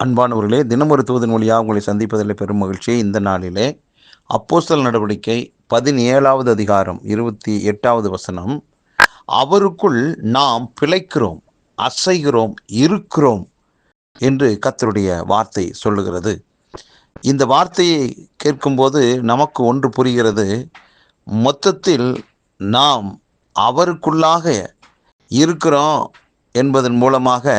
அன்பானவர்களே, தினமொரு தூதன் வழியாக உங்களை சந்திப்பதில் பெரும் மகிழ்ச்சி. இந்த நாளிலே அப்போஸ்தலர் நடவடிக்கை 17வது அதிகாரம் 28வது வசனம், அவருக்குள் நாம் பிழைக்கிறோம், அசைகிறோம், இருக்கிறோம் என்று கர்த்தருடைய வார்த்தை சொல்லுகிறது. இந்த வார்த்தையை கேட்கும்போது நமக்கு ஒன்று புரிகிறது. மொத்தத்தில் நாம் அவருக்குள்ளாக இருக்கிறோம் என்பதன் மூலமாக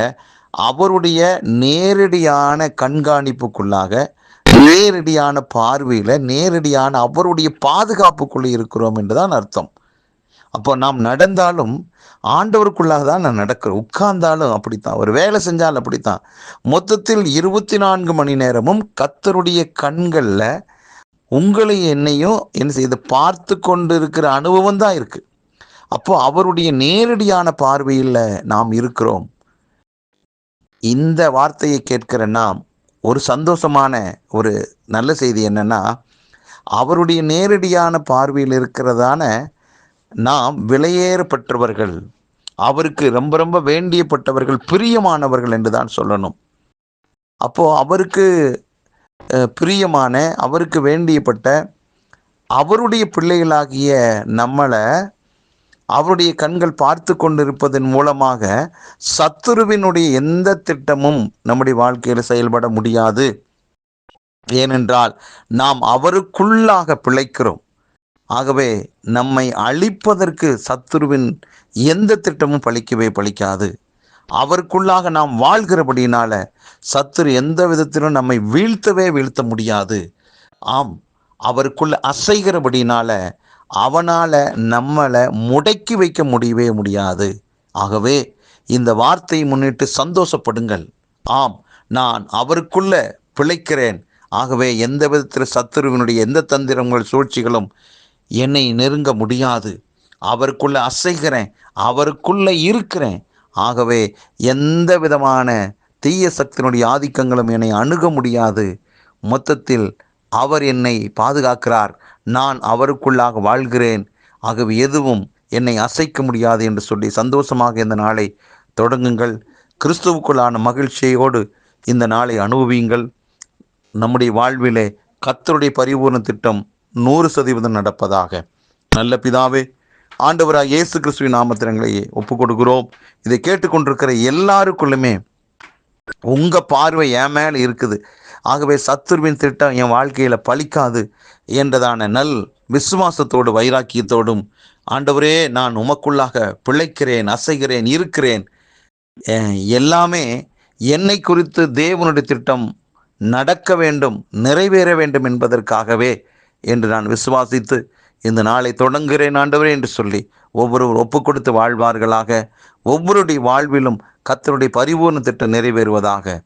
அவருடைய நேரடியான கண்காணிப்புக்குள்ளாக, நேரடியான பார்வையில், நேரடியான அவருடைய பாதுகாப்புக்குள்ளே இருக்கிறோம் என்றுதான் அர்த்தம். அப்போ நாம் நடந்தாலும் ஆண்டவருக்குள்ளாக தான் நான் நடக்கிறேன், உட்கார்ந்தாலும் அப்படித்தான், ஒரு வேலை செஞ்சாலும் அப்படித்தான். மொத்தத்தில் 24 மணி நேரமும் கர்த்தருடைய கண்களில் உங்களை என்னையும் என்ன செய்து பார்த்து கொண்டு இருக்கிற அனுபவம் தான் இருக்கு. அப்போ அவருடைய நேரடியான பார்வையில் நாம் இருக்கிறோம். இந்த வார்த்தையை கேட்கிற நாம் ஒரு சந்தோஷமான ஒரு நல்ல செய்தி என்னன்னா, அவருடைய நேரடியான பார்வையில் இருக்கிறதான நாம் விலையேறப்பட்டவர்கள், அவருக்கு ரொம்ப ரொம்ப வேண்டியப்பட்டவர்கள், பிரியமானவர்கள் என்று தான் சொல்லணும். அப்போ அவருக்கு பிரியமான, அவருக்கு வேண்டியப்பட்ட அவருடைய பிள்ளைகளாகிய நம்மளை அவருடைய கண்கள் பார்த்து கொண்டிருப்பதன் மூலமாக சத்துருவினுடைய எந்த திட்டமும் நம்முடைய வாழ்க்கையில் செயல்பட முடியாது. ஏனென்றால் நாம் அவருக்குள்ளாக பிழைக்கிறோம். ஆகவே நம்மை அழிப்பதற்கு சத்துருவின் எந்த திட்டமும் பலிக்காது. அவருக்குள்ளாக நாம் வாழ்கிறபடினால சத்துரு எந்த விதத்திலும் நம்மை வீழ்த்த முடியாது. ஆம், அவருக்குள்ள அசைகிறபடினால அவனால் நம்மளை முடக்கி வைக்க முடியாது. ஆகவே இந்த வார்த்தையை முன்னிட்டு சந்தோஷப்படுங்கள். ஆம், நான் அவருக்குள்ள பிழைக்கிறேன். ஆகவே எந்த விதத்தில் சத்துருவினுடைய எந்த தந்திரங்கள் சூழ்ச்சிகளும் என்னை நெருங்க முடியாது. அவருக்குள்ள அசைகிறேன், அவருக்குள்ள இருக்கிறேன். ஆகவே எந்த விதமான தீய சக்தியினுடைய ஆதிக்கங்களும் என்னை அணுக முடியாது. மொத்தத்தில் அவர் என்னை பாதுகாக்கிறார், நான் அவருக்குள்ளாக வாழ்கிறேன். ஆகவே எதுவும் என்னை அசைக்க முடியாது என்று சொல்லி சந்தோஷமாக இந்த நாளை தொடங்குங்கள். கிறிஸ்துவுக்குள்ளான மகிழ்ச்சியோடு இந்த நாளை அனுபவியுங்கள். நம்முடைய வாழ்விலே கர்த்தருடைய பரிபூர்ண திட்டம் 100% நடப்பதாக. நல்ல பிதாவே, ஆண்டவராக இயேசு கிறிஸ்துவின் நாமத்திலே ஒப்பு கொடுக்கிறோம். இதை கேட்டுக்கொண்டிருக்கிற எல்லாருக்குள்ளுமே உங்கள் பார்வை என் மேலே இருக்குது. ஆகவே சத்துருவின் திட்டம் என் வாழ்க்கையில் பலிக்காது என்றதான நல் விசுவாசத்தோடு வைராக்கியத்தோடும், ஆண்டவரே நான் உமக்குள்ளாக பிழைக்கிறேன், அசைகிறேன், இருக்கிறேன், எல்லாமே என்னை குறித்து தேவனுடைய திட்டம் நடக்க வேண்டும், நிறைவேற வேண்டும் என்பதற்காகவே என்று நான் விசுவாசித்து இந்த நாளை தொடங்குகிறேன் ஆண்டவரே என்று சொல்லி ஒவ்வொருவர் ஒப்பு கொடுத்து வாழ்வார்களாக. ஒவ்வொருடைய வாழ்விலும் கர்த்தருடைய பரிபூர்ண திட்டம் நிறைவேறுவதாக.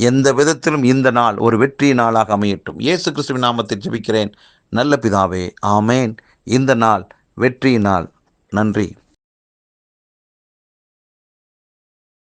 எந்த விதத்திலும் இந்த நாள் ஒரு வெற்றி நாளாக அமையட்டும். இயேசு கிறிஸ்துவின் நாமத்தில் ஜெபிக்கிறேன் நல்ல பிதாவே, ஆமேன். இந்த நாள் வெற்றி நாள். நன்றி.